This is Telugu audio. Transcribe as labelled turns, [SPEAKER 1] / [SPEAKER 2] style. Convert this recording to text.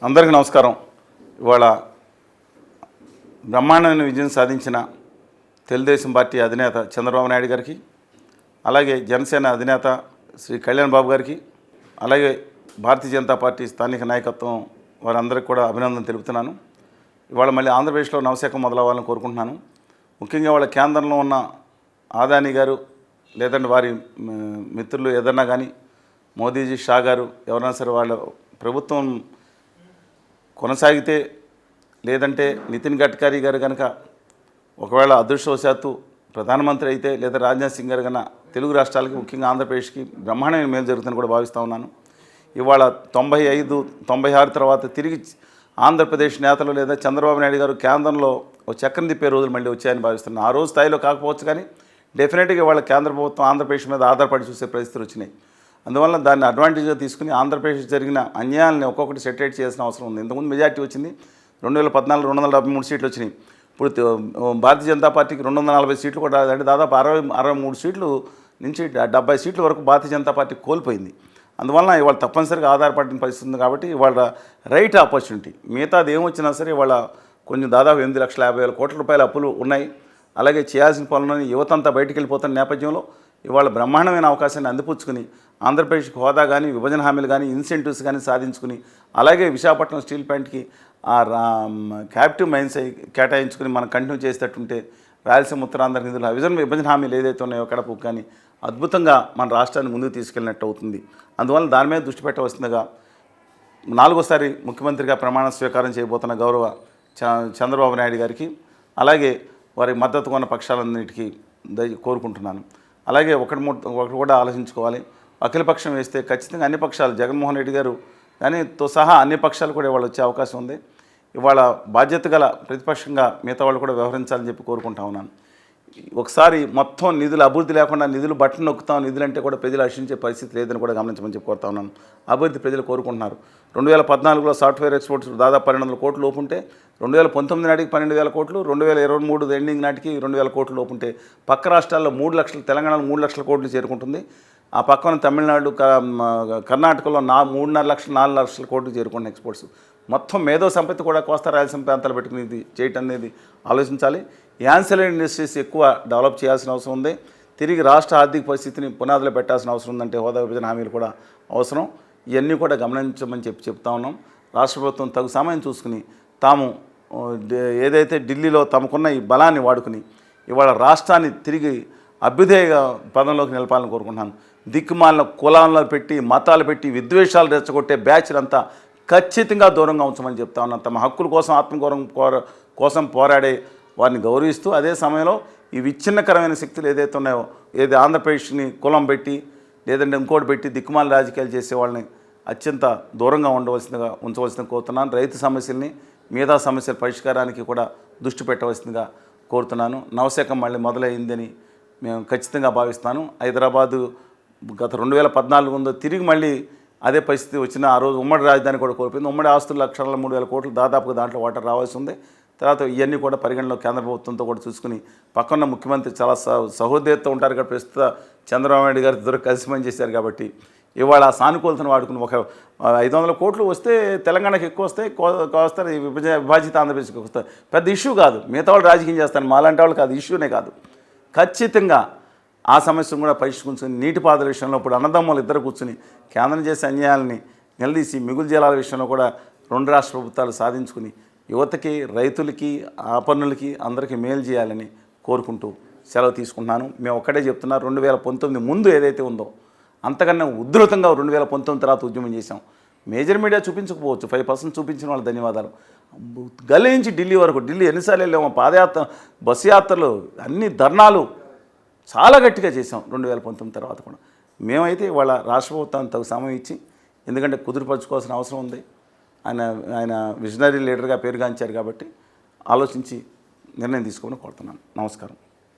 [SPEAKER 1] అందరికీ నమస్కారం. ఇవాళ బ్రహ్మాండమైన విజయం సాధించిన తెలుగుదేశం పార్టీ అధినేత చంద్రబాబు నాయుడు గారికి, అలాగే జనసేన అధినేత శ్రీ కళ్యాణ్ బాబు గారికి, అలాగే భారతీయ జనతా పార్టీ స్థానిక నాయకత్వం వారందరికీ కూడా అభినందన తెలుపుతున్నాను. ఇవాళ మళ్ళీ ఆంధ్రప్రదేశ్లో నవశకం మొదలవ్వాలని కోరుకుంటున్నాను. ముఖ్యంగా వాళ్ళ కేంద్రంలో ఉన్న ఆదాని గారు లేదంటే వారి మిత్రులు ఏదన్నా కానీ మోదీజీ, షా గారు ఎవరైనా సరే వాళ్ళ ప్రభుత్వం కొనసాగితే, లేదంటే నితిన్ గడ్కరీ గారు కనుక ఒకవేళ అదృష్టవశాత్తు ప్రధానమంత్రి అయితే, లేదా రాజ్నాథ్ సింగ్ గారు కన్నా తెలుగు రాష్ట్రాలకి ముఖ్యంగా ఆంధ్రప్రదేశ్కి బ్రహ్మాండమైన మేలు జరుగుతుందని కూడా భావిస్తూ ఉన్నాను. ఇవాళ 95-96 తర్వాత తిరిగి ఆంధ్రప్రదేశ్ నేతలు లేదా చంద్రబాబు నాయుడు గారు కేంద్రంలో ఒక చక్రం తిప్పే రోజులు మళ్ళీ వచ్చాయని భావిస్తున్నాను. ఆ రోజు స్థాయిలో కాకపోవచ్చు కానీ డెఫినెట్గా వాళ్ళ కేంద్ర ప్రభుత్వం ఆంధ్రప్రదేశ్ మీద ఆధారపడి చూసే పరిస్థితులు వచ్చినాయి. అందువల్ల దాన్ని అడ్వాంటేజ్గా తీసుకుని ఆంధ్రప్రదేశ్ జరిగిన అన్యాయాలని ఒక్కొక్కటి సెటరేట్ చేయాల్సిన అవసరం ఉంది. ఇంతకుముందు మెజార్టీ వచ్చింది 2014 273 సీట్లు వచ్చినాయి. ఇప్పుడు భారతీయ జనతా పార్టీకి 240 సీట్లు కూడా, అంటే దాదాపు 63 సీట్లు నుంచి 70 సీట్ల వరకు భారతీయ జనతా పార్టీ కోల్పోయింది. అందువలన ఇవాళ తప్పనిసరిగా ఆధారపడిన పరిస్థితి ఉంది. కాబట్టి ఇవాళ రైట్ ఆపర్చునిటీ, మిగతాది ఏమొచ్చినా సరే ఇవాళ కొంచెం దాదాపు 8,50,000 కోట్ల రూపాయల అప్పులు ఉన్నాయి. అలాగే చేయాల్సిన పనులని యువతంతా బయటికి వెళ్ళిపోతున్న నేపథ్యంలో ఇవాళ బ్రహ్మాండమైన అవకాశాన్ని అందిపుచ్చుకుని ఆంధ్రప్రదేశ్కి హోదా కానీ, విభజన హామీలు కానీ, ఇన్సెంటివ్స్ కానీ సాధించుకుని, అలాగే విశాఖపట్నం స్టీల్ ప్లాంట్కి క్యాపిటివ్ మైన్స్ కేటాయించుకుని మనం కంటిన్యూ చేసేటట్టుంటే రాయలసీమ ఉత్తరాంధ్ర నిధులు విభజన హామీలు ఏదైతే ఉన్నాయో కడపకు కానీ అద్భుతంగా మన రాష్ట్రాన్ని ముందుకు తీసుకెళ్ళినట్టు అవుతుంది. అందువల్ల దాని మీద దృష్టి పెట్టవలసిందిగా 4వసారి ముఖ్యమంత్రిగా ప్రమాణ స్వీకారం చేయబోతున్న గౌరవ చంద్రబాబు నాయుడు గారికి, అలాగే వారి మద్దతు ఉన్న పక్షాలన్నిటికీ కోరుకుంటున్నాను. అలాగే ఒకటి కూడా ఆలోచించుకోవాలి. అఖిలపక్షం వేస్తే ఖచ్చితంగా అన్ని పక్షాలు, జగన్మోహన్ రెడ్డి గారు దానితో సహా అన్ని పక్షాలు కూడా ఇవాళ వచ్చే అవకాశం ఉంది. ఇవాళ బాధ్యత గల ప్రతిపక్షంగా మిగతా వాళ్ళు కూడా వ్యవహరించాలని చెప్పి కోరుకుంటా ఉన్నాను. ఒకసారి మొత్తం నిధులు అభివృద్ధి లేకుండా నిధులు బట్టలు నొక్కుతాం, నిధులు అంటే కూడా ప్రజలు హర్షించే పరిస్థితి లేదని కూడా గమనించమని చెప్పి కోరుతా ఉన్నాను. అభివృద్ధి ప్రజలు కోరుకుంటున్నారు. 2014లో సాఫ్ట్వేర్ ఎక్స్పోర్ట్స్ దాదాపు 1,200 కోట్ల లోపు ఉంటే 2019 నాటికి 12,000 కోట్లు, 2023 ఎండింగ్ నాటికి 2,000 కోట్ల లోపు ఉంటే పక్క రాష్ట్రాల్లో 3 లక్షలు, తెలంగాణలో 3 లక్షల కోట్లు చేరుకుంటుంది. ఆ పక్కన తమిళనాడు, కర్ణాటకలో 3.5 లక్షలు, 4 లక్షల కోట్లు చేరుకుంటున్న ఎక్స్పోర్ట్స్. మొత్తం మేధో సంపత్తి కూడా కోస్తా రాయలసీమ ప్రాంతాలు పెట్టుకుని ఇది చేయటం అనేది ఆలోచించాలి. యాన్సిలరీ ఇండస్ట్రీస్ ఎక్కువ డెవలప్ చేయాల్సిన అవసరం ఉంది. తిరిగి రాష్ట్ర ఆర్థిక పరిస్థితిని పునాదులు పెట్టాల్సిన అవసరం ఉందంటే హోదా విభజన హామీలు కూడా అవసరం. ఇవన్నీ కూడా గమనించమని చెప్తా ఉన్నాం. రాష్ట్ర ప్రభుత్వం తగు సమయం చూసుకుని తాము ఏదైతే ఢిల్లీలో తమకున్న ఈ బలాన్ని వాడుకుని ఇవాళ రాష్ట్రాన్ని తిరిగి అభ్యుదయ పదంలోకి నిలపాలని కోరుకుంటున్నాను. దిక్కుమాలిన కులాలను పెట్టి, మతాలు పెట్టి, విద్వేషాలు రెచ్చగొట్టే బ్యాచ్లంతా ఖచ్చితంగా దూరంగా ఉంచమని చెప్తా ఉన్నాను. తమ హక్కుల కోసం, ఆత్మగౌరవం కోసం పోరాడే వారిని గౌరవిస్తూ, అదే సమయంలో ఈ విచ్ఛిన్నకరమైన శక్తులు ఏదైతే ఉన్నాయో, ఏది ఆంధ్రప్రదేశ్ని కులం పెట్టి లేదంటే ఇంకోటి పెట్టి దిక్కుమాల రాజకీయాలు చేసే వాళ్ళని అత్యంత దూరంగా ఉంచవలసిందిగా కోరుతున్నాను. రైతు సమస్యల్ని, మిగతా సమస్యల పరిష్కారానికి కూడా దృష్టి పెట్టవలసిందిగా కోరుతున్నాను. నవశకం మళ్ళీ మొదలైందని మేము ఖచ్చితంగా భావిస్తాను. హైదరాబాదు గత 2014 ఉందో తిరిగి మళ్ళీ అదే పరిస్థితి వచ్చిన ఆ రోజు ఉమ్మడి రాజధాని కూడా కోల్పోయింది. ఉమ్మడి ఆస్తులు 1,03,000 కోట్లు దాదాపుగా దాంట్లో వాటర్ రావాల్సి ఉంది. తర్వాత ఇవన్నీ కూడా పరిగణలో కేంద్ర ప్రభుత్వంతో కూడా చూసుకుని పక్కన ముఖ్యమంత్రి చాలా సహోదయత ఉంటారు కాబట్టి ప్రస్తుత చంద్రబాబు నాయుడు గారి ఇద్దరు కలిసి పనిచేశారు. కాబట్టి ఇవాళ ఆ సానుకూలతను వాడుకుని ఒక 500 కోట్లు వస్తే తెలంగాణకి ఎక్కువ వస్తాయి, వస్తారు విభాజిత ఆంధ్రప్రదేశ్కి వస్తాయి. పెద్ద ఇష్యూ కాదు. మిగతా వాళ్ళు రాజకీయం చేస్తారు, మాలాంటి వాళ్ళు కాదు, ఇష్యూనే కాదు. ఖచ్చితంగా ఆ సమస్యను కూడా పరిష్కరించుకుని నీటిపారుదల విషయంలో ఇప్పుడు అన్నదమ్ములు ఇద్దరు కూర్చుని కేంద్రం చేసే అన్యాయాలని నిలదీసి మిగులు జలాల విషయంలో కూడా 2 రాష్ట్ర ప్రభుత్వాలు సాధించుకుని యువతకి, రైతులకి, ఆపన్నులకి అందరికీ మేలు చేయాలని కోరుకుంటూ సెలవు తీసుకుంటున్నాను. మేము ఒక్కటే చెప్తున్నా, 2019 ముందు ఏదైతే ఉందో అంతకన్నా ఉధృతంగా 2019 తర్వాత ఉద్యమం చేశాం. మేజర్ మీడియా చూపించకపోవచ్చు, 5% చూపించిన వాళ్ళు ధన్యవాదాలు. గల్లీ నుంచి ఢిల్లీ వరకు, ఢిల్లీ ఎన్నిసార్లు వెళ్ళాము, పాదయాత్ర, బస్సు యాత్రలు, అన్ని ధర్నాలు చాలా గట్టిగా చేసాం 2019 తర్వాత కూడా. మేమైతే ఇవాళ రాష్ట్ర ప్రభుత్వాన్ని తగు సమయం ఇచ్చి, ఎందుకంటే కుదురుపరచుకోవాల్సిన అవసరం ఉంది. ఆయన విజనరీ లీడర్గా పేరుగాంచారు కాబట్టి ఆలోచించి నిర్ణయం తీసుకోమని కోరుతున్నాను. నమస్కారం.